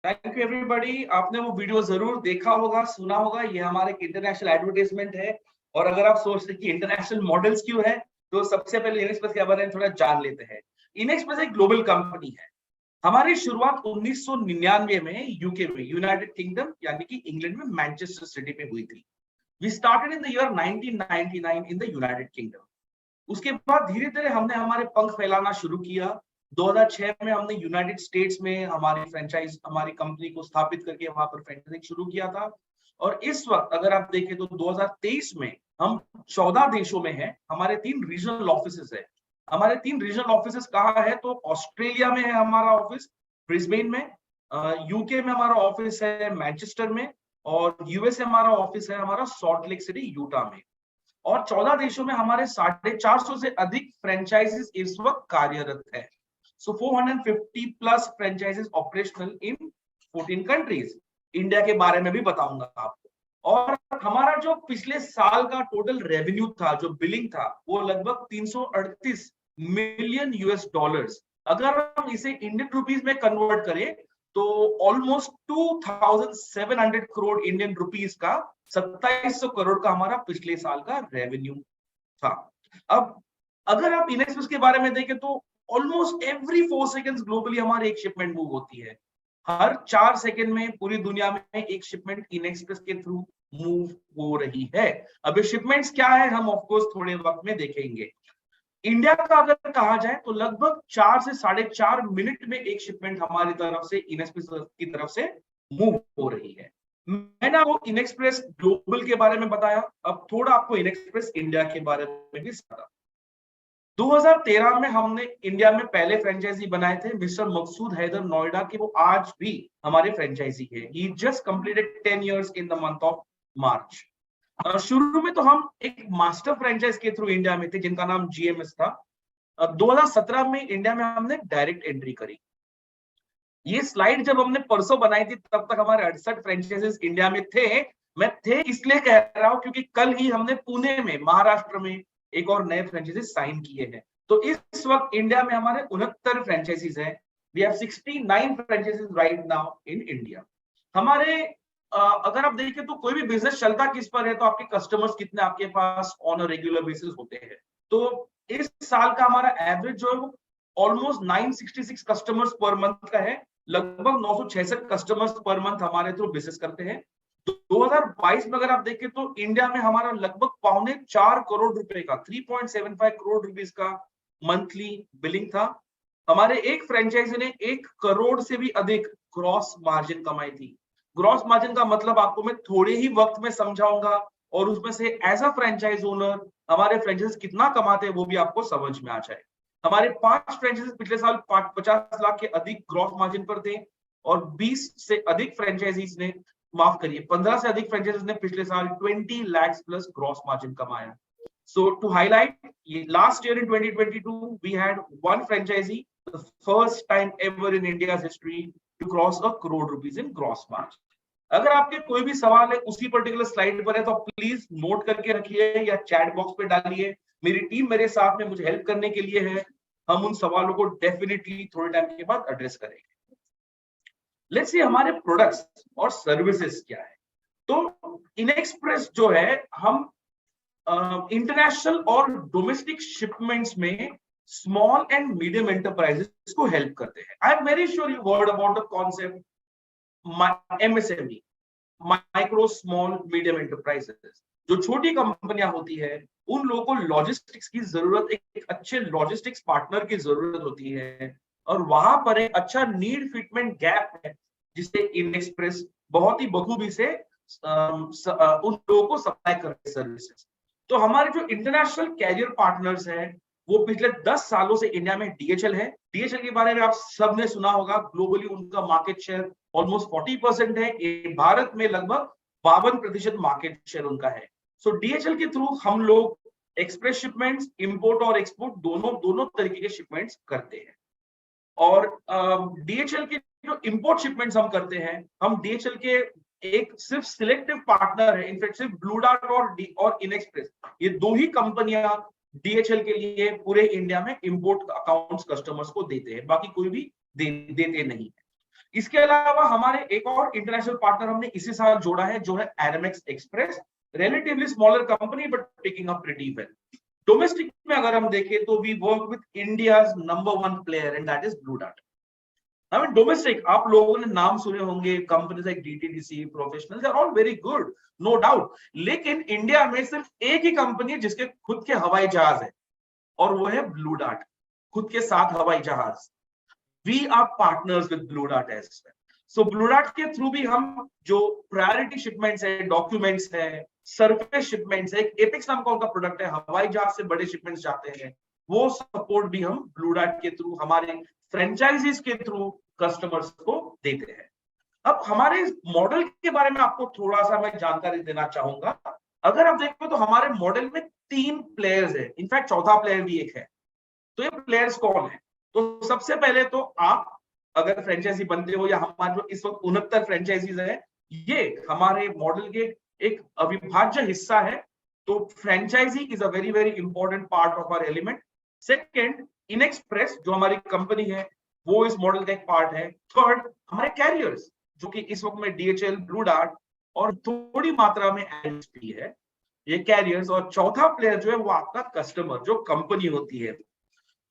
Thank you everybody. आपने वो video जरूर देखा होगा, सुना होगा। ये हमारे एक इंटरनेशनल एडवर्टाइजमेंट है। और अगर आप सोचते हैं कि इंटरनेशनल मॉडल्स क्यों है, तो सबसे पहले इनएक्सप्रेस के बारे में थोड़ा जान लेते हैं। इनएक्सप्रेस एक ग्लोबल कंपनी है। हमारी शुरुआत 1999 में यूके में, यूनाइटेड किंगडम यानी कि इंग्लैंड में मैनचेस्टर सिटी में हुई थी। We started in the year 1999 in the United Kingdom. उसके बाद धीरे धीरे हमने हमारे पंख फैलाना शुरू किया। 2006 में हमने यूनाइटेड स्टेट्स में हमारी कंपनी को स्थापित करके वहां पर फ्रेंचाइजिंग शुरू किया था। और इस वक्त अगर आप देखें तो 2023 में हम 14 देशों में हैं। हमारे 3 रीजनल ऑफिसेस है। हमारे 3 रीजनल ऑफिसेस कहाँ है, तो ऑस्ट्रेलिया में है हमारा ऑफिस, ब्रिस्बेन में। यूके में हमारा ऑफिस है मैनचेस्टर में। और यूएसए हमारा ऑफिस है हमारा सॉल्ट लेक सिटी यूटा में। और 14 देशों में हमारे 450 से अधिक फ्रेंचाइजीज इस वक्त कार्यरत है। सो 450 plus franchises operational in 14 countries. India के बारे में भी बताऊंगा आपको। और हमारा जो पिछले साल का टोटल रेवेन्यू था, जो बिलिंग था, वो लगभग 338 मिलियन यूएस डॉलर्स। अगर हम इसे इंडियन रुपीज में कन्वर्ट करें तो ऑलमोस्ट 2700 करोड़ इंडियन रुपीज का, 2700 करोड़ का हमारा पिछले साल का रेवेन्यू था। अब अगर आप इनएक्सप्रेस के बारे में देखें तो ऑलमोस्ट एवरी 4 सेकंड्स ग्लोबली हमारी एक शिपमेंट मूव होती है। हर 4 सेकंड में पूरी दुनिया में एक शिपमेंट इनएक्सप्रेस के थ्रू मूव हो रही है। अब ये शिपमेंट्स क्या है, हम ऑफ कोर्स थोड़े वक्त में देखेंगे। इंडिया का अगर कहा जाए तो लगभग 4 से 4.5 मिनट में एक शिपमेंट हमारी तरफ से इनएक्सप्रेस की तरफ से मूव हो रही है। मैंने आपको इनएक्सप्रेस ग्लोबल के बारे में बताया, अब थोड़ा आपको इनएक्सप्रेस इंडिया के बारे में भी बताया। 2013 में हमने इंडिया में पहले फ्रेंचाइजी बनाए थे, मिस्टर मकसूद हैदर नोएडा के। वो आज भी हमारे फ्रेंचाइजी है। He just completed 10 years in the month of March. शुरू में तो हम एक मास्टर फ्रेंचाइज के थ्रू इंडिया में थे जिनका नाम जीएमएस था। 2017 में इंडिया में हमने डायरेक्ट एंट्री करी। ये स्लाइड जब हमने परसों बनाई थी तब तक हमारे 68 फ्रेंचाइजेस इंडिया में थे। मैं थे इसलिए कह रहा हूं क्योंकि कल ही हमने पुणे में, महाराष्ट्र में एक और नए फ्रेंचाइजेस साइन किए हैं। तो इस वक्त इंडिया में हमारे 69 फ्रेंचाइजीज हैं। We have 69 franchisees right now in India. हमारे अगर आप देखें तो कोई भी बिजनेस चलता किस पर है, तो आपके कस्टमर्स कितने आपके pass on a regular basis होते हैं। तो इस साल का हमारा एवरेज जो है वो ऑलमोस्ट 966 कस्टमर्स पर मंथ का है। लगभग 966 कस्टमर्स पर मंथ हमारे थ्रू बिजनेस करते हैं। 2022 में अगर आप देखें तो इंडिया में हमारा लगभग 3.25 करोड़ रुपए का, 3.75 करोड़ रुपीस का मंथली बिलिंग था। हमारे एक फ्रेंचाइजी ने 1 करोड़ से भी अधिक ग्रॉस मार्जिन कमाई थी। ग्रॉस मार्जिन का मतलब आपको मैं थोड़े ही वक्त में समझाऊंगा, और उसमें से एज अ फ्रेंचाइज ओनर हमारे फ्रेंचाइज कितना कमाते हैं वो भी आपको समझ में आ जाए। हमारे 5 फ्रेंचाइज पिछले साल 50 लाख के अधिक ग्रॉस मार्जिन पर थे। और 20 से अधिक फ्रेंचाइजीज ने, माफ करिए, 15 से अधिक फ्रेंचाइजीज ने पिछले साल 20 लाख प्लस ग्रॉस मार्जिन कमाया। So to highlight, last year in 2022, we had one franchisee, the first time ever in India's history to cross a crore rupees in gross margin. अगर आपके कोई भी सवाल है उसी पर्टिकुलर स्लाइड पर है तो प्लीज नोट करके रखिए या चैट बॉक्स पे डालिए। मेरी टीम मेरे साथ में मुझे हेल्प करने के लिए है। हम उन सवालों को डेफिनेटली थोड़े टाइम के बाद एड्रेस करेंगे। लेट्स सी हमारे प्रोडक्ट्स और सर्विसेज क्या है। तो इनएक्सप्रेस जो है, हम इंटरनेशनल और डोमेस्टिक शिपमेंट्स में स्मॉल एंड मीडियम एंटरप्राइजेस को हेल्प करते हैं। I am very sure you word about the concept MSME, micro small medium enterprises. जो छोटी कंपनियां होती है उन लोगों को लॉजिस्टिक्स की जरूरत, एक अच्छे लॉजिस्टिक्स पार्टनर की जरूरत होती है। और वहां पर एक अच्छा नीड फिटमेंट गैप है जिसे इनएक्सप्रेस बहुत ही बखूबी से उन लोगों को सप्लाई करते हैं सर्विसेज। तो हमारे जो इंटरनेशनल कैरियर पार्टनर्स हैं वो पिछले 10 सालों से इंडिया में डीएचएल है। डीएचएल के बारे में आप सबने सुना होगा। ग्लोबली उनका मार्केट शेयर ऑलमोस्ट 40% है। भारत में लगभग 52% मार्केट शेयर उनका है। सो डीएचएल के थ्रू हम लोग एक्सप्रेस शिपमेंट्स, इंपोर्ट और एक्सपोर्ट दोनों तरीके के शिपमेंट्स करते हैं। और डीएचएल के जो इंपोर्ट शिपमेंट्स हम करते हैं, हम डीएचएल के एक सिर्फ सिलेक्टिव पार्टनर है। इनफैक्ट सिर्फ ब्लू डार्ट और इनएक्सप्रेस, ये 2 ही कंपनियां डीएचएल के लिए पूरे इंडिया में इंपोर्ट अकाउंट्स कस्टमर्स को देते हैं, बाकी कोई भी देते नहीं है। इसके अलावा हमारे एक और इंटरनेशनल पार्टनर हमने इसी साल जोड़ा है, जो है Aramex express, relatively smaller company but picking up pretty well. Domestic में अगर हम देखें तो we work with India's number 1 player and that is Blue Dart. I mean domestic आप लोगों ने नाम सुने होंगे, companies like DTDC, Professional, they are all very good, no doubt. लेकिन इंडिया में सिर्फ एक ही कंपनी है जिसके खुद के हवाई जहाज है, और वो है ब्लू डार्ट, खुद के 7 हवाई जहाज। We are partners with Blue Dart as well. So Blue Dart के थ्रू भी हम जो प्रायोरिटी शिपमेंट्स है, डॉक्यूमेंट्स है, सरफेस शिपमेंट्स है, एक एपिक्स नाम का उनका प्रोडक्ट है, हवाई जहाज से बड़े शिपमेंट्स जाते हैं, वो सपोर्ट भी हम ब्लू डार्ट के थ्रू, हमारे फ्रेंचाइजीज के थ्रू कस्टमर्स को देते हैं। अब हमारे मॉडल के बारे में आपको थोड़ा सा मैं जानकारी देना चाहूंगा। अगर आप देखो तो हमारे मॉडल में 3 प्लेयर्स है, इनफैक्ट चौथा प्लेयर भी एक है। तो ये प्लेयर्स कौन है? तो सबसे पहले तो आप अगर फ्रेंचाइजी बनते हो, या हमारे जो इस वक्त 69 फ्रेंचाइजीज है, ये हमारे मॉडल के एक अविभाज्य हिस्सा है। तो franchisee is a very very important part of our element. Second, InXpress जो हमारी कंपनी है, वो इस मॉडल का एक पार्ट है। थर्ड, हमारे कैरियर्स जो कि इस वक्त में डीएचएल, ब्लू डार्ट और थोड़ी मात्रा में एलएसपी है, ये कैरियर्स। और चौथा प्लेयर जो है वो आपका कस्टमर, जो कंपनी होती है।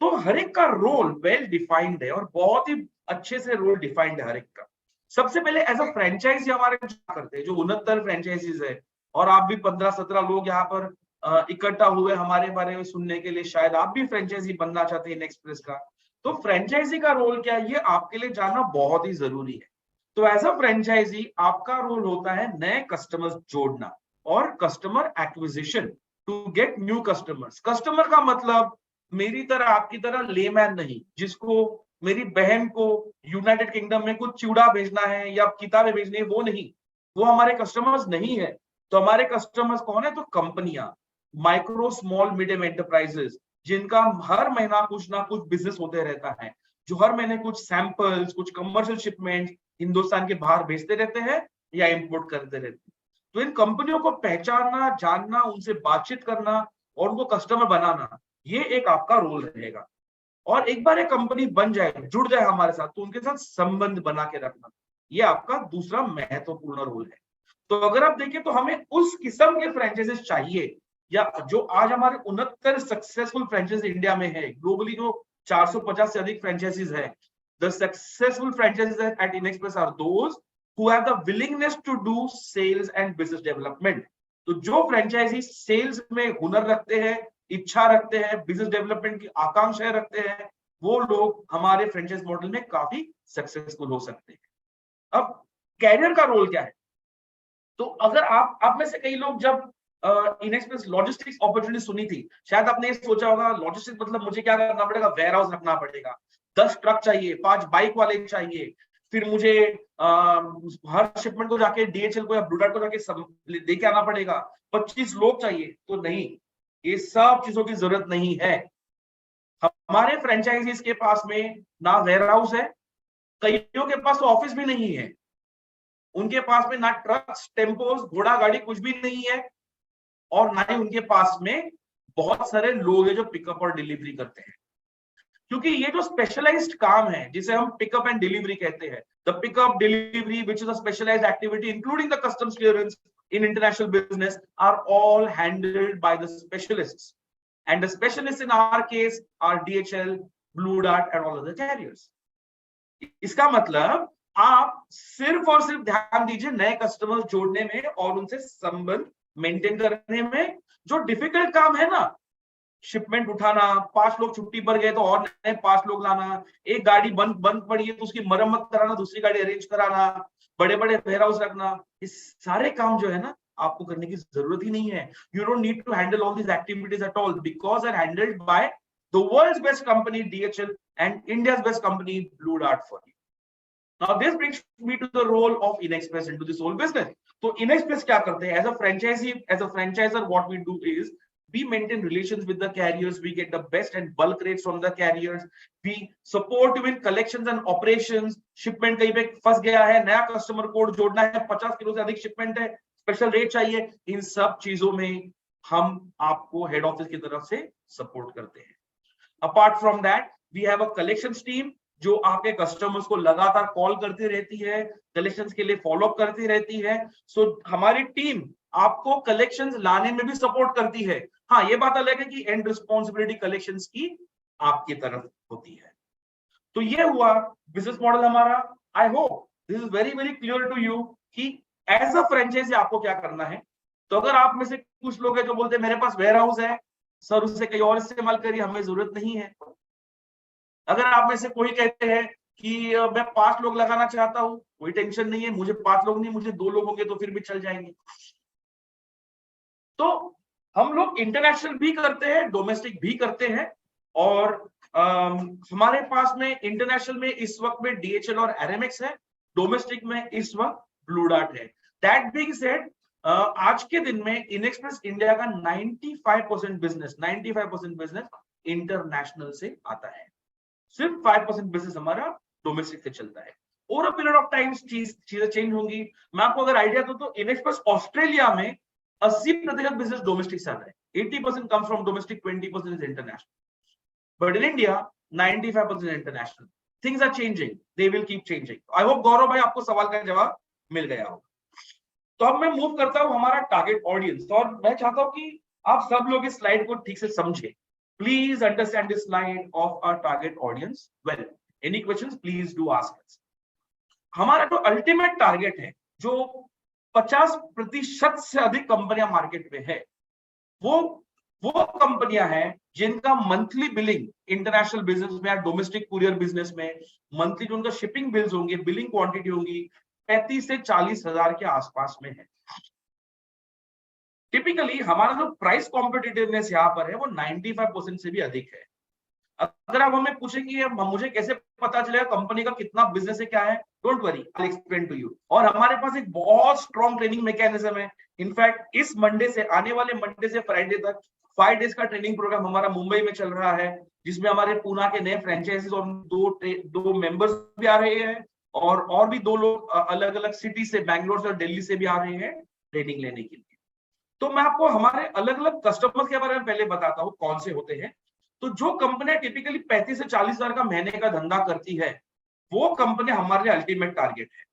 तो हर एक का रोल वेल डिफाइंड है, और बहुत ही अच्छे से रोल डिफाइंड है हर एक का। सबसे पहले एज अ फ्रेंचाइजी हमारे करते हैं, जो 69 फ्रेंचाइजीज है, और आप भी 15-17 लोग यहाँ पर इकट्ठा हुए हमारे बारे में सुनने के लिए, शायद आप भी फ्रेंचाइजी बनना चाहते हैं इनएक्सप्रेस का। तो फ्रेंचाइजी का रोल क्या है, ये आपके लिए जानना बहुत ही जरूरी है। तो एज अ फ्रेंचाइजी आपका रोल होता है नए कस्टमर्स जोड़ना और customer acquisition, to get new customers. Customer का मतलब मेरी तरह, आपकी तरह लेमैन नहीं, जिसको मेरी बहन को यूनाइटेड किंगडम में कुछ चिवड़ा भेजना है या किताबें भेजनी है, वो नहीं, वो हमारे कस्टमर्स नहीं है। तो हमारे कस्टमर्स कौन है? तो कंपनियां, माइक्रो स्मॉल मीडियम एंटरप्राइजेस, जिनका हर महीना कुछ ना कुछ बिजनेस होते रहता है, जो हर महीने कुछ सैंपल्स, कुछ कमर्शियल शिपमेंट हिंदुस्तान के बाहर भेजते रहते हैं या इंपोर्ट करते रहते हैं। तो इन कंपनियों को पहचानना, जानना, उनसे बातचीत करना और उनको कस्टमर बनाना, ये एक आपका रोल रहेगा। और एक बार एक कंपनी बन जाए, जुड़ जाए हमारे साथ, तो उनके साथ संबंध बना के रखना, ये आपका दूसरा महत्वपूर्ण रोल है। तो अगर आप देखें तो हमें उस किस्म के फ्रेंचाइजीज चाहिए, या जो आज हमारे 69 सक्सेसफुल फ्रेंचाइजी इंडिया में है, ग्लोबली जो 450 से अधिक फ्रेंचाइजीज है, the successful franchisees at InXpress are those who have the willingness to do sales and business development। तो जो फ्रेंचाइजी सेल्स में हुनर रखते हैं, इच्छा रखते हैं, बिजनेस डेवलपमेंट की आकांक्षाएं रखते हैं, वो लोग हमारे फ्रेंचाइज मॉडल में काफी सक्सेसफुल हो सकते हैं। अब कैरियर का रोल क्या है? तो अगर आप में से कई लोग जब इनएक्सप्रेस लॉजिस्टिक्स अपॉर्चुनिटी सुनी थी, शायद आपने ये सोचा होगा लॉजिस्टिक्स मतलब मुझे क्या करना पड़ेगा? वेयर हाउस रखना पड़ेगा, 10 ट्रक चाहिए, 5 बाइक वाले चाहिए, फिर मुझे हर शिपमेंट को जाके डीएचएल को या ब्लू डार्ट को जाके देके आना पड़ेगा, 25 लोग चाहिए। तो नहीं, ये सब चीजों की जरूरत नहीं है। हमारे फ्रेंचाइजीज के पास में ना वेयर हाउस है, कईयों के पास तो ऑफिस भी नहीं है, उनके पास में ना ट्रक्स, टेम्पोस, घोड़ा गाड़ी कुछ भी नहीं है, और ना ही उनके पास में बहुत सारे लोग हैं जो पिकअप और डिलीवरी करते हैं। क्योंकि ये जो स्पेशलाइज्ड काम है, जिसे हम पिकअप एंड डिलीवरी कहते हैं, the pickup delivery which is a specialized activity including the customs clearance in international business, are all handled by the specialists, and the specialists in our case are DHL, Blue Dart and all other carriers। इसका मतलब आप सिर्फ और सिर्फ ध्यान दीजिए नए customers जोड़ने में और उनसे संबंध मेंटेन करने में। जो डिफिकल्ट काम है ना, शिपमेंट उठाना, 5 लोग छुट्टी पर गए तो और नए 5 लोग लाना, एक गाड़ी बंद पड़ी है तो उसकी मरम्मत कराना, दूसरी गाड़ी अरेंज कराना, बड़े बड़े वेयर हाउस रखना, इस सारे काम जो है ना आपको करने की जरूरत ही नहीं है। You don't need to handle all these activities at all, because are handled by the world's best company DHL and India's best company Blue Dart for you. Now this brings me to the role of Inexpress into this whole business। तो Inexpress क्या करते हैं? As a franchisee, as a franchisor, what we do is we maintain relations with the carriers, we get the best and bulk rates from the carriers, we support you in collections and operations। shipment कहीं पे फंस गया है, नया customer code जोड़ना है, 50 kilo से अधिक शिपमेंट है, स्पेशल रेट चाहिए, इन सब चीजों में हम आपको हेड ऑफिस की तरफ से सपोर्ट करते हैं। Apart from that, we have a collections team जो आपके कस्टमर्स को लगातार कॉल करती रहती है, कलेक्शंस के लिए फॉलो अप करती रहती है। सो हमारी टीम आपको कलेक्शंस लाने में भी सपोर्ट करती है। हाँ, ये बात अलग है कि एंड रिस्पॉन्सिबिलिटी कलेक्शंस की आपकी तरफ होती है। तो ये हुआ बिजनेस मॉडल हमारा। I hope this is very very clear to you कि एज अ फ्रेंचाइजी आपको क्या करना है। तो अगर आप में से कुछ लोग हैं जो बोलते हैं मेरे पास वेयर हाउस है सर, उससे कहीं और इस्तेमाल करिए, हमें जरूरत नहीं है। अगर आप में से कोई कहते हैं कि मैं 5 लोग लगाना चाहता हूं, कोई टेंशन नहीं है, मुझे 5 लोग नहीं, मुझे 2 लोग होंगे तो फिर भी चल जाएंगे। तो हम लोग इंटरनेशनल भी करते हैं, डोमेस्टिक भी करते हैं। और हमारे पास में इंटरनेशनल में इस वक्त में DHL और RMX है, डोमेस्टिक में इस वक्त ब्लू डार्ट है। दैट बीइंग सेड, आज के दिन में इनएक्सप्रेस इंडिया का 95% बिजनेस इंटरनेशनल से आता है। सिर्फ 5% बिजनेस हमारा डोमेस्टिक से चलता है। Over a period of time चीजें चेंज होंगी। मैं आपको अगर आइडिया दूं तो इनएक्सप्रेस ऑस्ट्रेलिया में 80% बिजनेस डोमेस्टिक से आता है। 80% comes from domestic, 20% is international. But in India 95% international. Things are changing, they will keep changing. I hope Gaurav भाई आपको सवाल का जवाब मिल गया होगा। तो अब मैं मूव करता हूं हमारा टारगेट ऑडियंस, और मैं चाहता हूं कि आप सब लोग इस स्लाइड को ठीक से समझे। Please understand this slide of our target audience well. Any questions please do ask us. हमारा जो अल्टीमेट टारगेट है, जो 50% से अधिक कंपनियां मार्केट में है, वो कंपनियां हैं जिनका मंथली बिलिंग इंटरनेशनल बिजनेस में या डोमेस्टिक कुरियर बिजनेस में मंथली जो उनका शिपिंग बिल्स होंगे, बिलिंग क्वांटिटी होगी 35 से 40 हजार के आसपास में है। टिपिकली हमारा जो प्राइस कॉम्पिटिटिवनेस यहाँ पर है वो 95% से भी अधिक है। अगर आप हमें पूछेंगे मुझे कैसे पता चलेगा कंपनी का कितना बिजनेस है, क्या है, don't worry, I will explain to you. और हमारे पास एक बहुत स्ट्रॉन्ग ट्रेनिंग मैकेनिज्म है। इनफैक्ट इस मंडे से, आने वाले मंडे से फ्राइडे तक 5 डेज का ट्रेनिंग प्रोग्राम हमारा मुंबई में चल रहा है, जिसमें हमारे पूना के नए फ्रेंचाइजीज और दो मेंबर्स भी आ रहे हैं, और भी 2 लोग अलग अलग सिटी से, बैंगलोर से और दिल्ली से भी आ रहे हैं ट्रेनिंग लेने के लिए। तो मैं आपको हमारे अलग अलग कस्टमर्स के बारे में पहले बताता हूं कौन से होते हैं। तो जो कंपनियां टिपिकली 35 से 40 हजार का महीने का धंधा करती है, वो कंपनी हमारे लिए अल्टीमेट टारगेट है।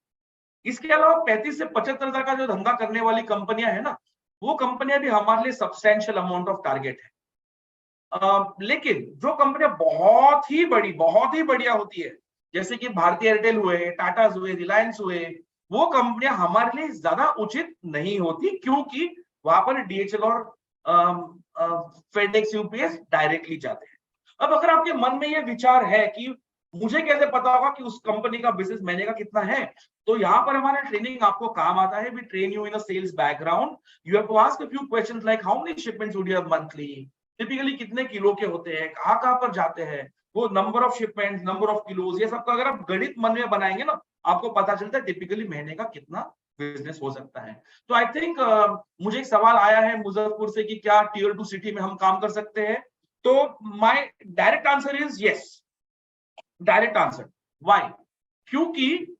इसके अलावा 35 से 75 हजार का जो धंधा करने वाली कंपनियां है ना, वो कंपनियां भी हमारे लिए सब्सटेंशियल अमाउंट ऑफ टारगेट है। लेकिन जो कंपनियां बहुत ही बढ़िया होती है, जैसे कि भारतीय एयरटेल हुए, टाटा हुए, रिलायंस हुए, वो कंपनियां हमारे लिए ज्यादा उचित नहीं होती, क्योंकि वहां पर DHL और फेडेक्स, यूपीएस डायरेक्टली जाते हैं। अब अगर आपके मन में ये विचार है कि मुझे कैसे पता होगा कि उस कंपनी का बिजनेस महीने का कितना है, तो यहाँ पर हमारा ट्रेनिंग आपको काम आता है। We train you in a sales background. You have to ask a few questions like how many shipments would you have monthly, typically कितने किलो के होते हैं, कहाँ पर जाते हैं, वो number of shipments, number of kilos, ये सबका अगर आप गणित मन में बनाएंगे ना, आपको पता चलता है टिपिकली महीने का कितना बिजनेस हो सकता है। तो आई थिंक मुझे एक सवाल आया है मुजफ्फरपुर से कि क्या टियर 2 सिटी में हम काम कर सकते हैं। तो my direct answer is yes, direct answer. Why? क्योंकि,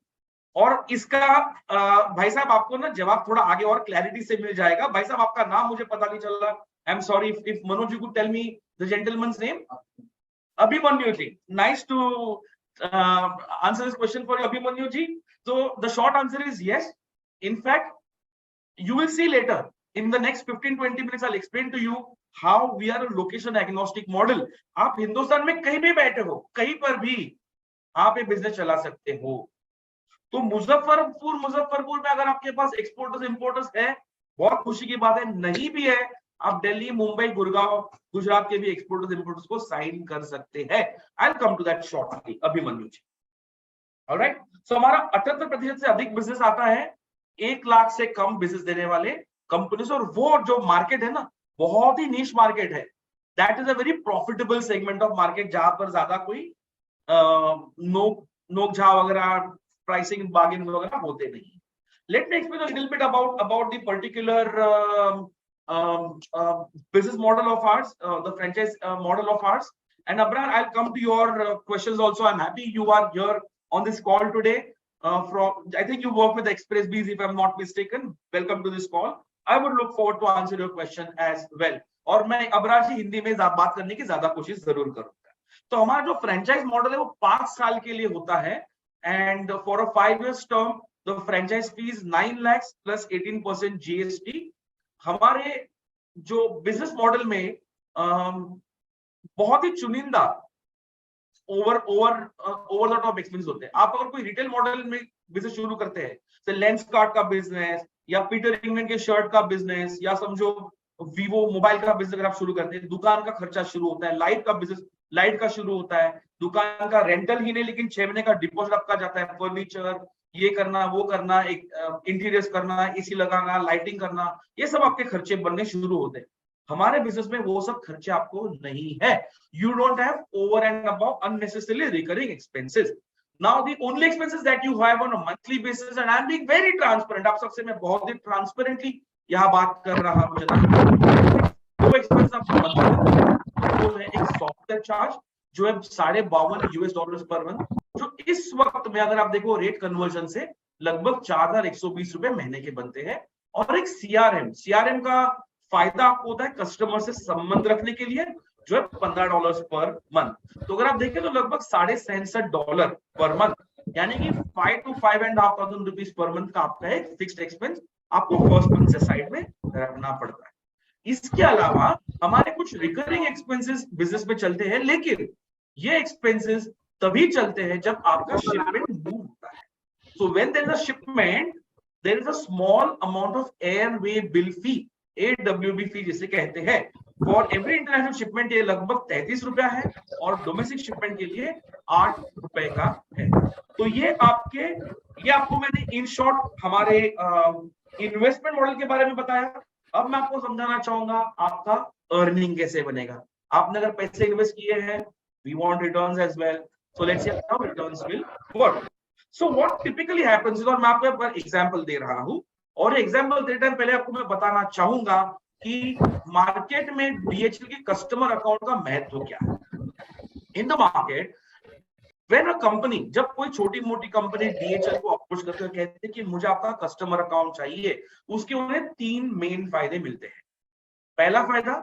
और इसका भाई साहब आपको ना जवाब थोड़ा आगे और क्लैरिटी से मिल जाएगा। भाई साहब आपका नाम मुझे पता नहीं चल रहा, I am sorry, if Manoj you could tell me the gentleman's name. Abhimanyu ji, nice to answer this question for you, Abhimanyu ji. So the short answer is yes. In fact, you will see later in the next 15-20 minutes I'll explain to you how we are a location agnostic model. आप हिंदुस्तान में कहीं भी बैठे हो, कहीं पर भी आप ये बिजनेस चला सकते हो। तो मुजफ्फरपुर में अगर आपके पास एक्सपोर्टर्स इंपोर्टर्स है, बहुत खुशी की बात है। नहीं भी है, आप दिल्ली, मुंबई, गुड़गांव, गुजरात के भी एक्सपोर्टर्स इंपोर्टर्स को साइन कर सकते हैं। I will come to that shortly, Abhimanyu ji. Alright, so हमारा 78% से अधिक बिजनेस आता है 1 लाख से कम बिजनेस देने वाले कंपनी से। और वो जो मार्केट है ना, बहुत ही नीश मार्केट है। That is a very profitable segment of market, जहां पर ज्यादा कोई नोक झाव वगैरह, प्राइसिंग बार्गेन वगैरह होते नहीं। Let me explain a little bit about the particular business model of ours, the franchise model of ours. And Abraham, I'll come to your questions also. I'm happy you are here on this call today. I think you work with XpressBees, if I'm not mistaken. Welcome to this call. I would look forward to answer your question as well. और मैं अबरार जी हिंदी में बात करने की ज्यादा कोशिश जरूर करूंगा। तो हमारा जो फ्रेंचाइज मॉडल है वो 5 साल के लिए होता है, and for a 5 years term the franchise fees 9 lakhs plus 18% GST। हमारे जो बिजनेस मॉडल में बहुत ही चुनिंदा ओवर द टॉप एक्सपेंस होते हैं। आप अगर कोई रिटेल मॉडल में बिजनेस शुरू करते हैं, जैसे लेंस कार्ड का बिजनेस या पीटर इंग्लैंड के शर्ट का बिजनेस, या समझो वीवो मोबाइल का बिजनेस अगर आप शुरू करते हैं, दुकान का खर्चा शुरू होता है, लाइट का बिजनेस लाइट का शुरू होता है, दुकान का रेंटल ही नहीं लेकिन 6 महीने का डिपॉजिट आपका जाता है, फर्नीचर ये करना वो करना, एक इंटीरियर्स करना, एसी लगाना, लाइटिंग करना, ये सब आपके खर्चे बनने शुरू होते हैं। हमारे बिजनेस में वो सब खर्चे आपको नहीं है। You don't have over and above unnecessarily recurring expenses. Now the only expenses that you have on a monthly basis, and I'm being very transparent, आप सबसे मैं बहुत ही ट्रांसपेरेंटली यहाँ बात कर रहा हूँ जनाब। वो एक्सपेंस आपको वो है एक सॉफ्टवेयर चार्ज जो है $52 पर मंथ, जो इस वक्त में अगर आप देखो रेट कन्वर्जन से लगभग 4120 रुपए महीने के बनते हैं। और एक सीआरएम का फायदा आपको होता है कस्टमर से संबंध रखने के लिए, जो है $15 पर मंथ। तो अगर आप देखें तो लगभग $67.5 पर मंथ, यानी कि 5 to 5,500 रुपीज पर मंथ का आपका एक फिक्स्ड एक्सपेंस आपको फर्स्ट मंथ से साइड में रखना पड़ता है। इसके अलावा हमारे कुछ रिकरिंग एक्सपेंसेस बिजनेस में चलते हैं, लेकिन ये एक्सपेंसेस तभी चलते हैं जब आपका शिपमेंट मूव होता है। So when there is a shipment, there is a small amount of airway bill fee, AWB fee जिसे कहते हैं। फॉर एवरी इंटरनेशनल शिपमेंट ये लगभग 33 रुपया है, और डोमेस्टिक शिपमेंट के लिए 8 रुपए का है। तो ये आपको मैंने इन शॉर्ट हमारे इन्वेस्टमेंट मॉडल के बारे में बताया। अब मैं आपको समझाना चाहूंगा आपका अर्निंग कैसे बनेगा। आपने अगर पैसे इन्वेस्ट किए हैं, we want returns as well, so let's see how returns will work. So what typically happens, और मैं आपको एक एग्जांपल दे रहा हूं, और एग्जांपल देते टाइम पहले आपको मैं बताना चाहूंगा कि मार्केट में DHL के कस्टमर अकाउंट का महत्व क्या है। In the market when a company, जब कोई छोटी मोटी कंपनी DHL को अप्रोच करके कहते हैं कि मुझे आपका कस्टमर अकाउंट चाहिए, उसके उन्हें 3 मेन फायदे मिलते हैं। पहला फायदा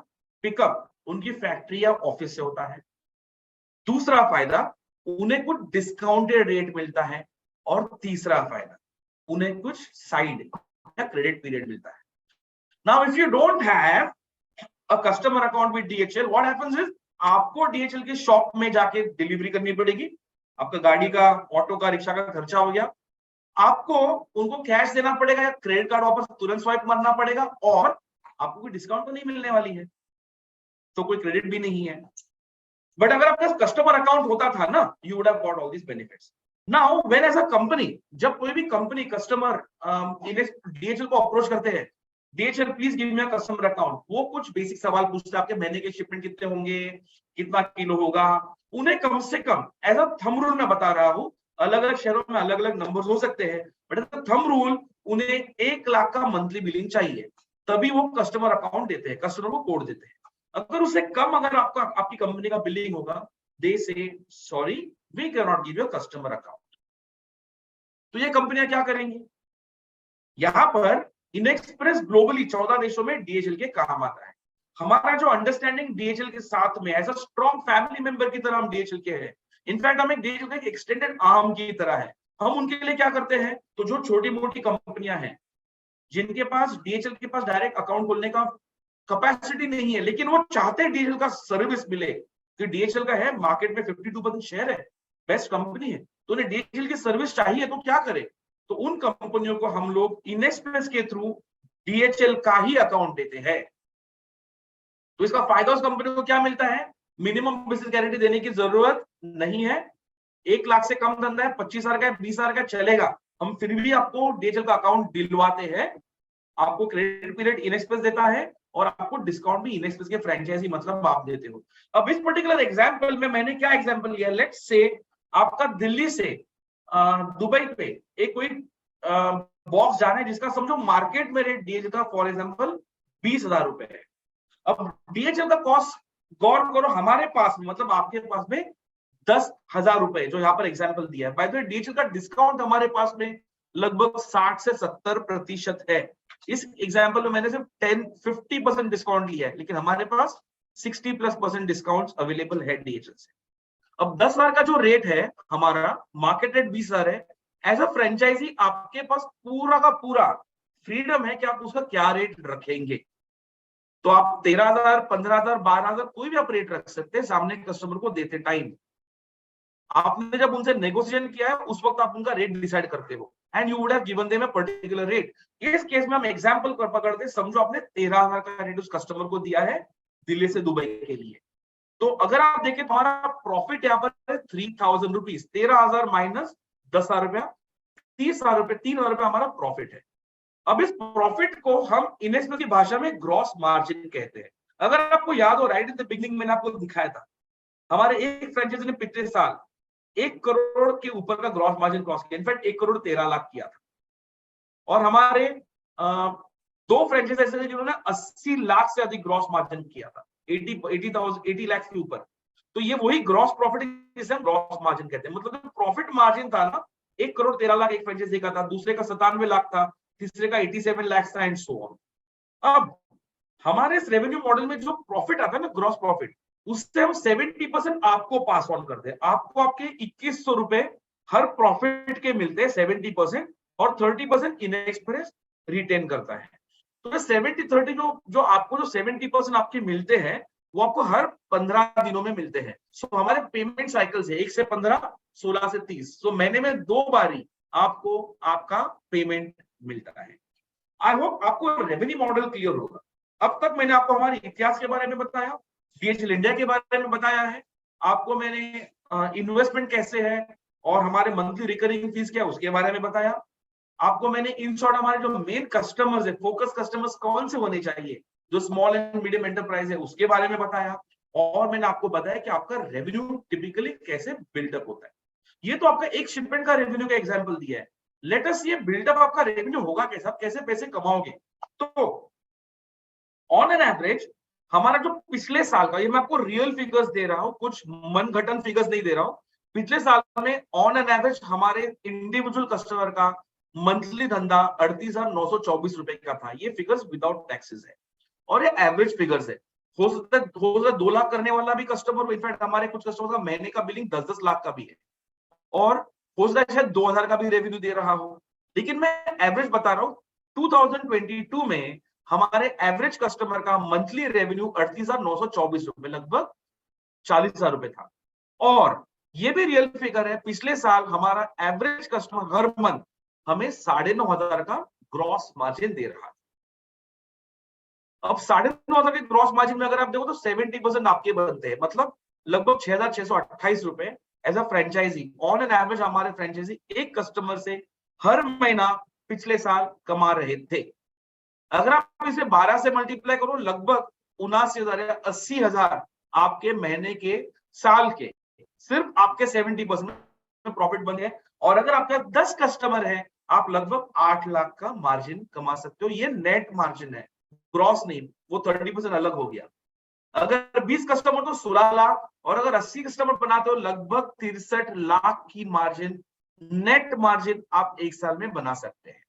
पिकअप उनकी फैक्ट्री या ऑफिस से होता है। दूसरा फायदा उन्हें कुछ डिस्काउंटेड रेट मिलता है, और तीसरा फायदा उन्हें कुछ साइड या क्रेडिट पीरियड मिलता है। Now, if you don't have a customer account with DHL, what happens is आपको DHL के शॉप में जाके डिलीवरी करनी पड़ेगी। आपका गाड़ी का, ऑटो का, रिक्शा का खर्चा हो गया। आपको उनको कैश देना पड़ेगा या क्रेडिट कार्ड वापस तुरंत स्वाइप मारना पड़ेगा, और आपको कोई डिस्काउंट तो नहीं मिलने वाली है, तो कोई क्रेडिट भी नहीं है। बट अगर आपका कस्टमर अकाउंट होता था ना, you would have got all this benefits. Now when as a company, जब कोई भी कंपनी कस्टमर DHL को अप्रोच करते हैं, DHL please give me a customer account, वो कुछ बेसिक सवाल पूछते हैं, आपके महीने के शिपमेंट कितने होंगे, कितना किलो होगा। उन्हें कम से कम एज अ थंब रूल मैं बता रहा हूं, अलग अलग शहरों में अलग अलग नंबर्स हो सकते हैं, but as a thumb rule उन्हें 1 लाख का मंथली बिलिंग चाहिए, तभी वो कस्टमर अकाउंट देते हैं, कस्टमर को कोड देते हैं। अगर उससे कम अगर आपकी कंपनी का बिलिंग होगा, they say sorry we can not give you a customer account. तो ये कंपनियां क्या करेंगी, यहां पर इनएक्सप्रेस ग्लोबली 14 देशों में DHL के काम आता है। हमारा जो अंडरस्टैंडिंग DHL के साथ में as a strong family member की तरह हम DHL के हैं। इनफैक्ट हम एक DHL के एक्सटेंडेड आर्म की तरह है। हम उनके लिए क्या करते हैं, तो जो छोटी मोटी कंपनियां हैं जिनके पास DHL के पास डायरेक्ट अकाउंट खोलने का कैपेसिटी नहीं है, लेकिन वो चाहते हैं DHL का सर्विस मिले, कि DHL का है मार्केट में 52% शेयर है, बेस्ट कंपनी है, तो उन्हें DHL की सर्विस चाहिए, तो क्या करें, तो उन कंपनियों को हम लोग इनएक्सप्रेस के थ्रू DHL का ही अकाउंट देते हैं। तो इसका फायदा उस कंपनी को क्या मिलता है, मिनिमम बिजनेस गारंटी देने की जरूरत नहीं है। 1 लाख से कम धंधा है, 25,000 का, 20,000 का चलेगा, हम फिर भी आपको DHL का अकाउंट दिलवाते हैं। आपको क्रेडिट पीरियड इनएक्सप्रेस देता है, और आपको डिस्काउंट भी इनएक्सप्रेस के फ्रेंचाइजी मतलब आप देते हो। अब इस पर्टिकुलर एग्जांपल में मैंने क्या एग्जांपल लिया, लेट्स से आपका दिल्ली से दुबई पे एक कोई बॉक्स जाना है, जिसका समझो मार्केट में रेट DHL का फॉर एग्जांपल 20,000 रुपए है। अब DHL का कॉस्ट गौर करो, हमारे पास में मतलब आपके पास में 10,000 रुपए, जो यहाँ पर एग्जांपल दिया है। बाय द वे DHL का डिस्काउंट हमारे पास में लगभग 60 से 70% है। इस एग्जांपल में मैंने सिर्फ 50% डिस्काउंट लिया है, लेकिन हमारे पास 60+% डिस्काउंट अवेलेबल है DHL से। अब 10,000 का जो रेट है हमारा, मार्केट रेट 20,000 है। एज अ फ्रेंचाइजी आपके पास पूरा का पूरा फ्रीडम है कि आप उसका क्या रेट रखेंगे। तो आप 13,000, 15,000, 12,000 कोई भी आप रेट रख सकते हैं सामने कस्टमर को देते टाइम। आपने जब उनसे नेगोशिएशन किया है उस वक्त आप उनका रेट डिसाइड करते हो, and you would have given them a particular rate. इस केस में हम एग्जांपल कर पकड़ते, समझो आपने 13,000 का रेट उस कस्टमर को दिया है दिल्ली से दुबई के लिए। तो अगर आप देखें तो हमारा प्रॉफिट यहाँ पर है 3,000 रुपीज, 13,000 माइनस 10,000 रुपया, 30,000 रुपये, 3,000 रुपये हमारा प्रॉफिट है। अब इस प्रॉफिट को हम इन्वेस्टमेंट की भाषा में ग्रॉस मार्जिन कहते हैं। अगर आपको याद हो, राइट इन द बिगिनिंग मैंने आपको दिखाया था, हमारे एक फ्रेंचाइजी ने पिछले साल 1 करोड़ के ऊपर का ग्रॉस मार्जिन क्रॉस किया, इनफैक्ट 1 करोड़ 13 लाख किया था। और हमारे दो फ्रेंचाइज ऐसे थे जिन्होंने 80 लाख से अधिक ग्रॉस मार्जिन किया था, 80 लाख के ऊपर। तो ये वही ग्रॉस प्रॉफिट जिसे हम ग्रॉस मार्जिन कहते हैं। मतलब जो प्रॉफिट मार्जिन था ना, 1 करोड़ 13 लाख एक फ्रेंचाइजी का था, दूसरे का 97 लाख था, तीसरे का 87 लाख था, एंड सो ऑन। अब हमारे इस रेवेन्यू मॉडल में जो प्रॉफिट आता है ना, ग्रॉस प्रॉफिट, उससे हम 70% आपको पास ऑन करते हैं। आपको आपके 2,100 रुपए हर प्रॉफिट के मिलते हैं 70%, और 30% इनएक्सप्रेस रिटेन करता है। तो 70-30 जो आपको जो 70% आपके मिलते हैं वो आपको हर 15 दिनों में मिलते हैं। सो हमारे पेमेंट साइकिल्स है 1 से 15, 16 से 30। सो महीने में 2 बारी आपको आपका पेमेंट मिलता है। आई होप आपको रेवेन्यू मॉडल क्लियर होगा। अब तक मैंने आपको हमारे इतिहास के बारे में बताया, DHL इंडिया के बारे में बताया है, आपको मैंने इन्वेस्टमेंट कैसे है और हमारे मंथली रिकरिंग फीस क्या है उसके बारे में बताया। आपको मैंने इन शॉर्ट हमारे जो मेन कस्टमर्स है, फोकस कस्टमर्स कौन से होने चाहिए, जो स्मॉल एंड मीडियम एंटरप्राइज है, उसके बारे में बताया। और मैंने आपको बताया कि आपका रेवेन्यू टिपिकली कैसे बिल्डअप होता है। ये तो आपका एक शिपमेंट का रेवेन्यू का एग्जांपल दिया है। लेट अस ये बिल्डअप आपका रेवेन्यू होगा कैसा, कैसे पैसे कमाओगे। तो ऑन एन एवरेज हमारा जो पिछले साल का, ये मैं आपको रियल फिगर्स दे रहा हूं, कुछ मनगढ़ंत फिगर्स नहीं दे रहा हूं। पिछले साल में ऑन एन एवरेज हमारे इंडिविजुअल कस्टमर का मंथली धंधा 38,924 रुपए का था। ये फिगर्स विदाउट टैक्सेस है और ये एवरेज फिगर्स है। हो सकता है 2 लाख करने वाला भी कस्टमर, इनफैक्ट हमारे कुछ कस्टमर का महीने का बिलिंग 10-10 लाख का भी है, और हो सकता है शायद 2,000 का भी रेवेन्यू दे रहा हो। लेकिन मैं एवरेज बता रहा हूं, 2022 में हमारे एवरेज कस्टमर का मंथली रेवेन्यू 38,924 रुपए, लगभग 40,000 रुपए था। और ये भी रियल फिगर है, पिछले साल हमारा एवरेज कस्टमर हर मंथ हमें 9,500 का ग्रॉस मार्जिन दे रहा है। अब 9,500 के ग्रॉस मार्जिन में अगर आप देखो तो 70% आपके बनते हैं, मतलब लगभग 6,628 रुपए as a franchisee. On an average हमारे फ्रेंचाइजी एक कस्टमर से हर महीना पिछले साल कमा रहे थे। अगर आप इसे 12 से मल्टीप्लाई करो, लगभग 79,000 या 80,000 आपके महीने के साल के सिर्फ आपके 70% में प्रॉफिट बन गए। और अगर आपके 10 कस्टमर है, आप लगभग 8 लाख का मार्जिन कमा सकते हो। ये नेट मार्जिन है, ग्रॉस नहीं, वो 30% अलग हो गया। अगर 20 कस्टमर तो 16 लाख, और अगर 80 कस्टमर बनाते हो लगभग 63 लाख की मार्जिन, नेट मार्जिन आप एक साल में बना सकते हैं।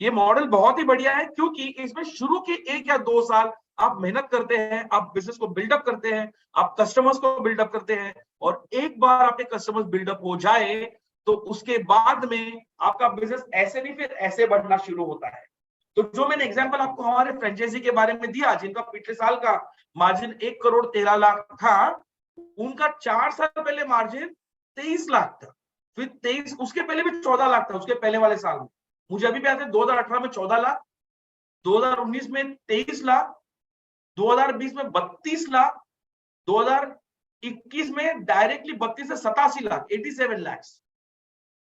ये मॉडल बहुत ही बढ़िया है क्योंकि इसमें शुरू के 1 या 2 साल आप मेहनत करते हैं, आप बिजनेस को बिल्डअप करते हैं, आप कस्टमर्स को बिल्डअप करते हैं, और एक बार आपके कस्टमर्स बिल्डअप हो जाए तो उसके बाद में आपका बिजनेस ऐसे नहीं फिर ऐसे बढ़ना शुरू होता है। तो जो मैंने एग्जांपल आपको हमारे फ्रेंचाइजी के बारे में दिया, जिनका पिछले साल का मार्जिन 1 करोड़ 13 लाख था, उनका 4 साल पहले मार्जिन 23 लाख था, फिर 23, उसके पहले भी 14 लाख था उसके पहले वाले साल में। मुझे अभी भी याद है 2018 में 14 लाख, 2019 में 23 लाख, 2020 में 32 लाख, 2021 में डायरेक्टली 32 से 87 लाख, 87 लाख,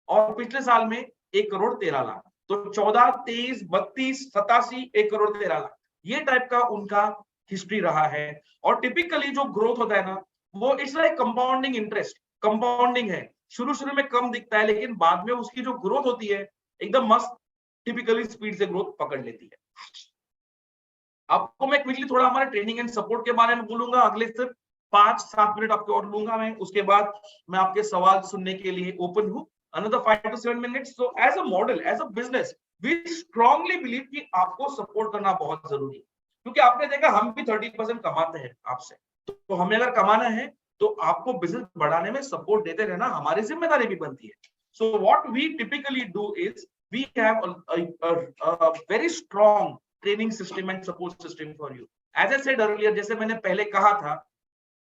और पिछले साल में 1 करोड़ 13 लाख। तो 14, 23, 32, 87, 1 करोड़ 13 लाख, ये टाइप का उनका हिस्ट्री रहा है। और टिपिकली जो ग्रोथ होता है ना, वो it's like compounding interest, compounding है। शुरू में कम दिखता है, लेकिन बाद में उसकी जो ग्रोथ होती है एकदम मस्त, टिपिकली स्पीड से ग्रोथ पकड़ लेती है। आपको मैं क्विकली थोड़ा हमारे ट्रेनिंग एंड सपोर्ट के बारे में बोलूंगा, अगले सिर्फ 5-7 मिनट आपके और लूंगा मैं, उसके बाद मैं आपके सवाल सुनने के लिए ओपन हूं। Another 5 to 7 minutes. So as a model, as a business, we strongly believe कि आपको सपोर्ट करना बहुत जरूरी है, क्योंकि आपने देखा हम भी 30% कमाते हैं आपसे, तो हमें अगर कमाना है तो आपको बिजनेस बढ़ाने में सपोर्ट देते रहना हमारी जिम्मेदारी भी बनती है। So what we typically do is we have a very strong training system and support system for you. As I said earlier, जैसे मैंने पहले कहा था,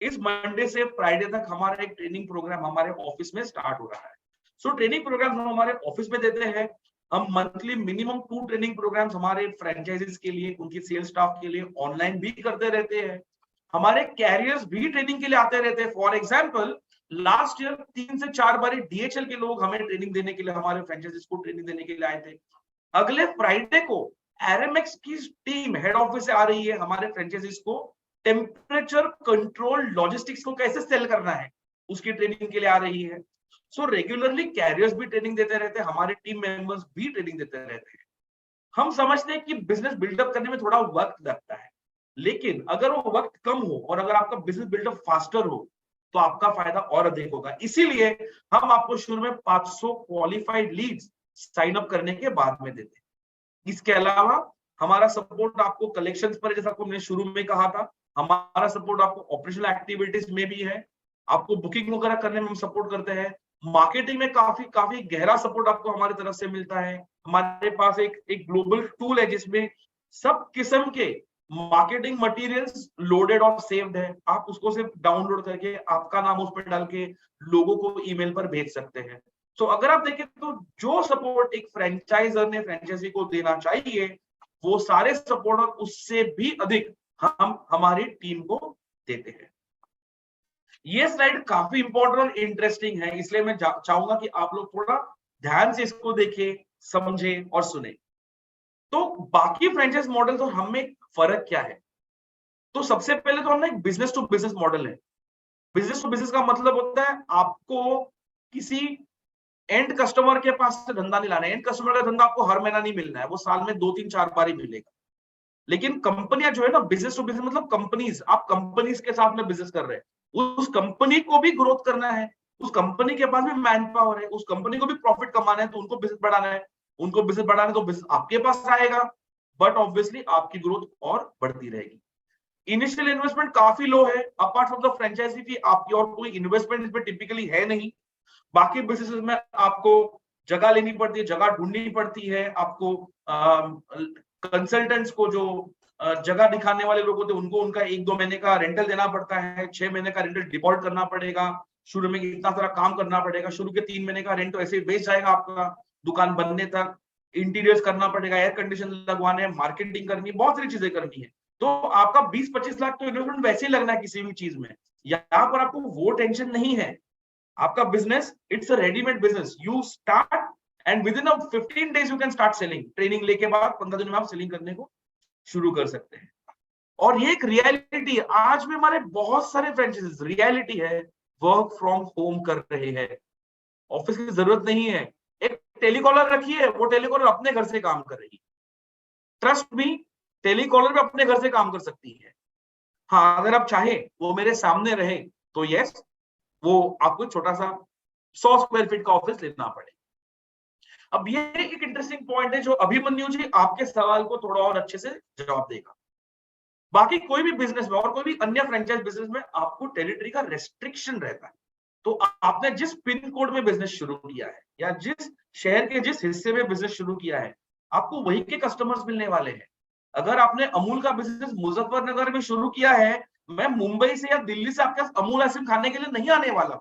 इस मंडे से फ्राइडे तक हमारा एक ट्रेनिंग प्रोग्राम हमारे ऑफिस में स्टार्ट हो रहा है। सो ट्रेनिंग प्रोग्राम हम हमारे ऑफिस में देते हैं। हम मंथली मिनिमम 2 ट्रेनिंग प्रोग्राम्स हमारे फ्रेंचाइजीज के लिए, उनकी सेल्स स्टाफ के लिए ऑनलाइन भी करते रहते हैं। हमारे कैरियर्स भी ट्रेनिंग के लिए आते रहते हैं। फॉर एग्जाम्पल, लास्ट ईयर 3 से 4 बार डीएचएल के लोग हमें ट्रेनिंग देने के लिए, हमारे फ्रेंचाइजीज को ट्रेनिंग देने के लिए आए थे। अगले फ्राइडे को एरएमएक्स की टीम हेड ऑफिस से आ रही है हमारे फ्रेंचाइजीज को टेम्परेचर कंट्रोल लॉजिस्टिक्स को कैसे सेल करना है, उसकी ट्रेनिंग के लिए आ रही है। सो रेगुलरली कैरियर्स भी ट्रेनिंग देते रहते हैं, हमारे टीम मेंबर्स भी ट्रेनिंग देते रहते हैं। हम समझते हैं कि बिजनेस बिल्डअप करने में थोड़ा वक्त लगता है, लेकिन अगर वो वक्त कम हो और अगर आपका बिजनेस बिल्डअप फास्टर हो तो आपका फायदा और अधिक होगा। इसीलिए हम आपको शुरू में 500 क्वालिफाइड लीड्स साइन अप करने के बाद में देते हैं। इसके अलावा हमारा सपोर्ट आपको कलेक्शंस पर, जैसा आपको मैंने शुरू में कहा था, हमारा सपोर्ट आपको ऑपरेशनल एक्टिविटीज में भी है, आपको बुकिंग वगैरह करने में हम सपोर्ट करते हैं। मार्केटिंग में काफी गहरा सपोर्ट आपको हमारी तरफ से मिलता है। हमारे पास एक ग्लोबल टूल है जिसमें सब किस्म के मार्केटिंग मटेरियल्स लोडेड और सेव्ड है। आप उसको सिर्फ डाउनलोड करके आपका नाम उस पर डाल के लोगों को ईमेल पर भेज सकते हैं। तो अगर आप देखें तो जो सपोर्ट एक फ्रेंचाइजर ने फ्रेंचाइजी को देना चाहिए, वो सारे सपोर्ट और उससे भी अधिक हम हमारी टीम को देते हैं। ये स्लाइड काफी इंपॉर्टेंट और इंटरेस्टिंग है, इसलिए मैं चाहूंगा कि आप लोग थोड़ा ध्यान से इसको देखें, समझें और सुने। तो बाकी फ्रेंचाइज मॉडल तो हमें फर्क क्या है? तो सबसे पहले तो हमने एक बिजनेस टू बिजनेस मॉडल है। बिजनेस टू बिजनेस का मतलब होता है आपको किसी एंड कस्टमर के पास से धंधा नहीं लाना है। एंड कस्टमर का धंधा आपको हर महीना नहीं मिलना है, वो साल में 2, 3, 4 बार ही मिलेगा। लेकिन कंपनियां जो है ना, बिजनेस टू बिजनेस मतलब कंपनीज, आप कंपनीज के साथ में बिजनेस कर रहे हैं, उस कंपनी को भी ग्रोथ करना है, उस कंपनी के पास भी मैन पावर है, उस कंपनी को भी प्रॉफिट कमाना है, तो उनको बिजनेस बढ़ाना है, उनको बिजनेस बढ़ाना है तो बिजनेस आपके पास आएगा, बट ऑब्वियसली आपकी ग्रोथ और बढ़ती रहेगी। इनिशियल इन्वेस्टमेंट काफी लो है, apart from the franchisee fee आपकी और कोई इन्वेस्टमेंट इसमें टिपिकली है नहीं। बाकी बिजनेसेस में आपको जगह लेनी पड़ती है, जगह ढूंढनी पड़ती है, आपको कंसल्टेंट्स को, जो जगह दिखाने वाले लोग होते हैं, उनको उनका 1-2 महीने का रेंटल देना पड़ता है, 6 महीने का रेंटल डिपॉजिट करना पड़ेगा, शुरू में इतना सारा काम करना पड़ेगा, शुरू के 3 महीने का रेंट तो ऐसे ही बेच जाएगा आपका दुकान बनने तक, इंटीरियर्स करना पड़ेगा, एयर कंडीशन लगवाने, मार्केटिंग करनी, बहुत सारी चीजें करनी है। तो आपका 20-25 लाख तो इन्वेस्टमेंट वैसे ही लगना है किसी भी चीज में, यहाँ पर आपको वो टेंशन नहीं है। आपका business it's a readymade business, you start and with in 15 days you can start selling. Training लेके बाद 15 दिन में आप सेलिंग करने को शुरू कर सकते हैं। और ये एक रियलिटी है, आज भी हमारे बहुत सारे फ्रेंचाइजीज रियलिटी है, वर्क फ्रॉम होम कर रहे हैं, ऑफिस की जरूरत नहीं है। एक टेलीकॉलर रखी है, वो टेलीकॉलर अपने घर से काम कर रही है। ट्रस्ट मी, टेलीकॉलर भी अपने घर से काम कर सकती है। हाँ, अगर आप चाहे वो मेरे सामने रहे तो यस, वो आपको छोटा सा 100 स्क्वायर फीट का ऑफिस लेना पड़े। अब ये एक इंटरेस्टिंग पॉइंट है जो अभिमन्यु जी आपके सवाल को थोड़ा और अच्छे से जवाब देगा। बाकी कोई भी बिजनेस में और कोई भी अन्य फ्रेंचाइज बिजनेस में आपको टेरिटरी का रेस्ट्रिक्शन रहता है। तो आपने जिस पिन कोड में बिजनेस शुरू किया है या जिस शहर के जिस हिस्से में बिजनेस शुरू किया है, आपको वही के कस्टमर्स मिलने वाले हैं। अगर आपने अमूल का बिजनेस मुजफ्फरनगर में शुरू किया है, मैं मुंबई से या दिल्ली से आपके अमूल आइसक्रीम खाने के लिए नहीं आने वाला,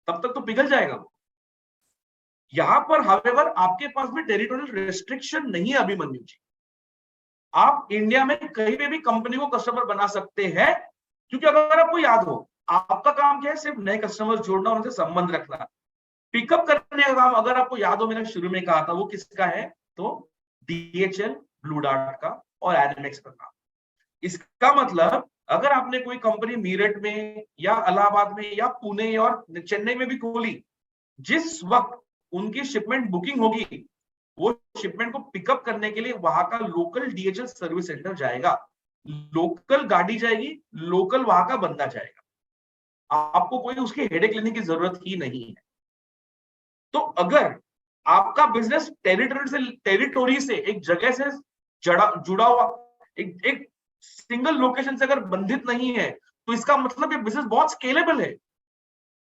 तब तक तो पिघल जाएगा वो। यहां पर हावेवर आपके पास भी टेरिटोरियल रेस्ट्रिक्शन नहीं है अभिमन्यु जी। आप इंडिया में कहीं पे भी कंपनी को कस्टमर बना सकते हैं, क्योंकि अगर आपको याद हो, आपका काम क्या है? सिर्फ नए कस्टमर जोड़ना, उनसे संबंध रखना। पिकअप करने का काम, अगर आपको याद हो, मैंने शुरू में कहा था वो किसका है? तो डीएचएल, ब्लू डार्ट का और एरएमएक्स का काम। इसका मतलब अगर आपने कोई कंपनी मीरठ में या इलाहाबाद में या पुणे और चेन्नई में भी खोली, जिस वक्त उनकी शिपमेंट बुकिंग होगी, वो शिपमेंट को पिकअप करने के लिए वहां का लोकल डीएचएल सर्विस सेंटर जाएगा, लोकल गाड़ी जाएगी, लोकल वहां का बंदा जाएगा, आपको कोई उसकी हेडेक लेने की जरूरत ही नहीं है। तो अगर आपका बिजनेस टेरिटोरी से एक जगह से जुड़ा हुआ, एक सिंगल लोकेशन से अगर बंधित नहीं है, तो इसका मतलब ये बिजनेस बहुत स्केलेबल है,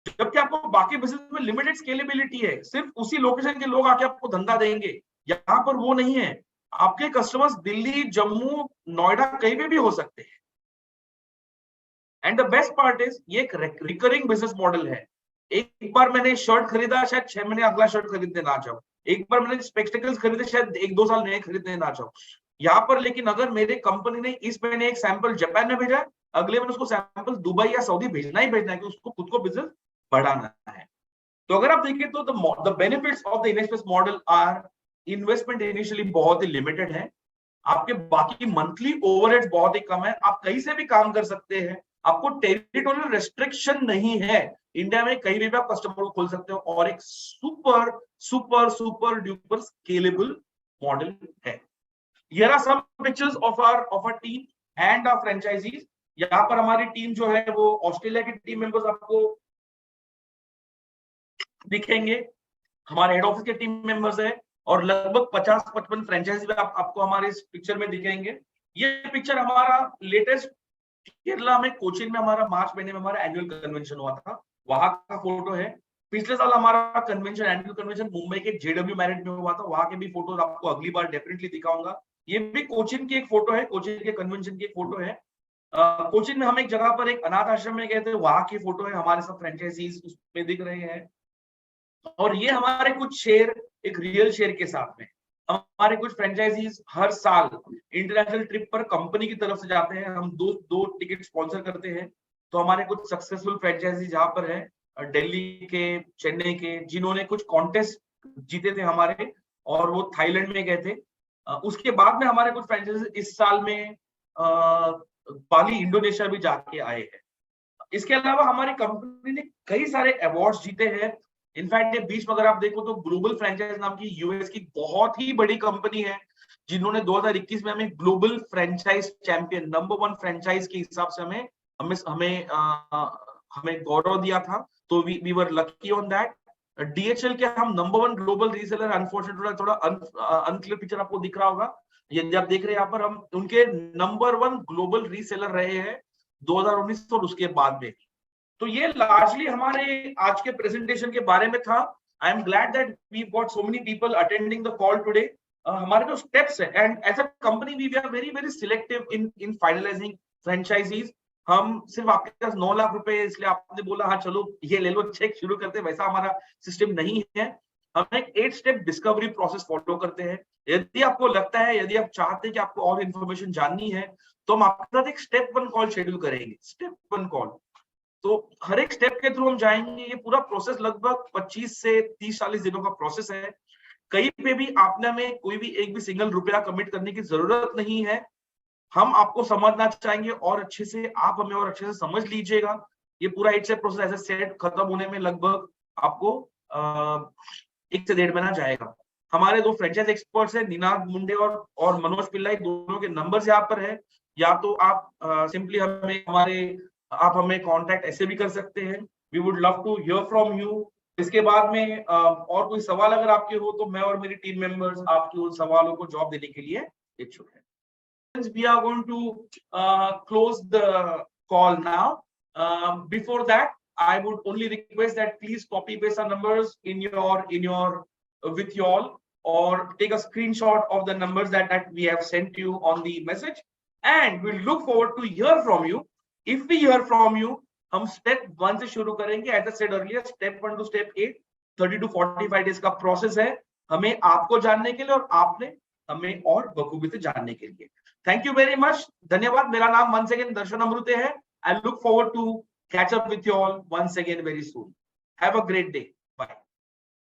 जबकि आपको बाकी बिजनेस में लिमिटेड स्केलेबिलिटी है, सिर्फ उसी लोकेशन के लोग आके आपको धंधा देंगे। यहाँ पर वो नहीं है, आपके कस्टमर्स दिल्ली, जम्मू, नोएडा कहीं पे भी हो सकते हैं। And the best part is ये एक रिकरिंग बिजनेस मॉडल है। एक बार मैंने शर्ट खरीदा, शायद 6 महीने अगला शर्ट खरीदने ना जाऊं। एक बार मैंने स्पेक्टिकल्स खरीदे, शायद 1-2 साल नए खरीदने ना जाऊं। यहाँ पर लेकिन अगर मेरे कंपनी ने इस महीने एक सैंपल जापान में भेजा, अगले महीने उसको सैंपल दुबई या सऊदी भेजना ही भेजना है, कि उसको खुद को बिजनेस बढ़ाना है। तो अगर आप देखें तो the benefits of the investment model are, investment initially बहुत ही लिमिटेड है, आपके बाकी मंथली ओवरहेड्स बहुत ही कम है, आप कहीं से भी काम कर सकते हैं, आपको टेरिटोरियल रेस्ट्रिक्शन नहीं है, इंडिया में कहीं भी आप कस्टमर को खोल सकते हो, और एक super super super duper scalable model है। Here are some pictures of our team and our franchisees। यहाँ पर हमारी टीम जो है वो ऑस्ट्रेलिया की टीम मेंबर्स आपको दिखेंगे, हमारे हेड ऑफिस के टीम मेंबर्स है, और लगभग 50-55 फ्रेंचाइजी आपको हमारे इस पिक्चर में दिखेंगे। ये पिक्चर हमारा लेटेस्ट केरला में कोचीन में हमारा मार्च महीने में हमारा एनुअल कन्वेंशन हुआ था, वहां का फोटो है। पिछले साल हमारा कन्वेंशन, एनुअल कन्वेंशन मुंबई के जेडब्ल्यू मैरिट में हुआ था, वहां के भी फोटोज आपको अगली बार डेफिनेटली दिखाऊंगा। ये भी कोचीन की एक फोटो है, कोचीन के कन्वेंशन की एक फोटो है। कोचीन में हम एक जगह पर एक अनाथ आश्रम में गए थे, वहां की फोटो है, हमारे सब फ्रेंचाइजीज उसमें दिख रहे हैं। और ये हमारे कुछ शेयर एक रियल शेयर के साथ में, हमारे कुछ फ्रेंचाइजीज हर साल इंटरनेशनल ट्रिप पर कंपनी की तरफ से जाते हैं, हम दो टिकट स्पॉन्सर करते हैं। तो हमारे कुछ सक्सेसफुल फ्रेंचाइजीज जहाँ पर है, दिल्ली के, चेन्नई के, जिन्होंने कुछ कॉन्टेस्ट जीते थे हमारे, और वो थाईलैंड में गए थे। उसके बाद में हमारे कुछ फ्रेंचाइजीज इस साल में बाली, इंडोनेशिया भी जाके आए हैं। इसके अलावा हमारी कंपनी ने कई सारे अवार्ड्स जीते हैं। इनफैक्ट ये बीच में अगर आप देखो तो ग्लोबल फ्रेंचाइज नाम की यूएस की बहुत ही बड़ी कंपनी है, जिन्होंने 2021 में हमें global franchise champion, number 1 franchise के हिसाब से हमें गौरव दिया था। तो we were lucky on that. DHL के हम नंबर 1 ग्लोबल रीसेलर, अनफॉर्चुनेटली थोड़ा अनक्लियर पिक्चर आपको दिख रहा होगा, यदि आप देख रहे हैं यहाँ पर, हम उनके नंबर 1 ग्लोबल रीसेलर रहे हैं 2019 और उसके बाद में। तो ये लार्जली हमारे आज के प्रेजेंटेशन के बारे में था। I am glad that we got so many people attending the call today. हमारे जो स्टेप्स है, and as a company we are very very selective in finalizing franchisees. हम सिर्फ आपके पास 9 लाख रुपए इसलिए आपने बोला हाँ चलो ये ले लो, चेक शुरू करते, वैसा हमारा सिस्टम नहीं है। हम एक 8 स्टेप डिस्कवरी प्रोसेस फॉलो करते हैं। यदि आपको लगता है, यदि आप चाहते हैं कि आपको और इन्फॉर्मेशन जाननी है, तो हम आपके साथ एक स्टेप 1 कॉल शेड्यूल करेंगे। स्टेप 1 कॉल, तो हर एक स्टेप के थ्रू हम जाएंगे। ये पूरा प्रोसेस लगभग 25 से 30-40 दिनों का प्रोसेस है। कहीं पे भी आपने हमें कोई भी एक भी सिंगल रुपया कमिट करने की जरूरत नहीं है। हम आपको समझना चाहेंगे और अच्छे से, आप हमें और अच्छे से समझ लीजिएगा। ये पूरा 8 स्टेप प्रोसेस ऐसे सेट खत्म होने में लगभग आपको 1 से 1.5 महीना जाएगा। हमारे 2 फ्रेंचाइज एक्सपर्ट्स हैं, निनाद मुंडे और मनोज पिल्लाई, दोनों के नंबर्स यहाँ पर है। या तो आप सिंपली आप हमें कांटेक्ट ऐसे भी कर सकते हैं। We would love to hear from you. इसके बाद में और कोई सवाल अगर आपके हो, तो मैं और मेरी टीम मेंबर्स आपके उन सवालों को जवाब देने के लिए इच्छुक हैं। We are going to close the call now. Before that, I would only request that please copy paste our numbers in your with you all, or take a screenshot of the numbers that we have sent you on the message, and we'll look forward to hear from you. If we hear from you, हम step 1 से शुरू करेंगे। As I said earlier, step 1 to step 8, 30 to 45 days का process है, हमें आपको जानने के लिए और आपने हमें और बखूबी से जानने के लिए। थैंक यू वेरी मच, धन्यवाद। मेरा नाम वंस अगेन दर्शन अमृते है। I look forward to catch up with you all once again very soon. Have a great day.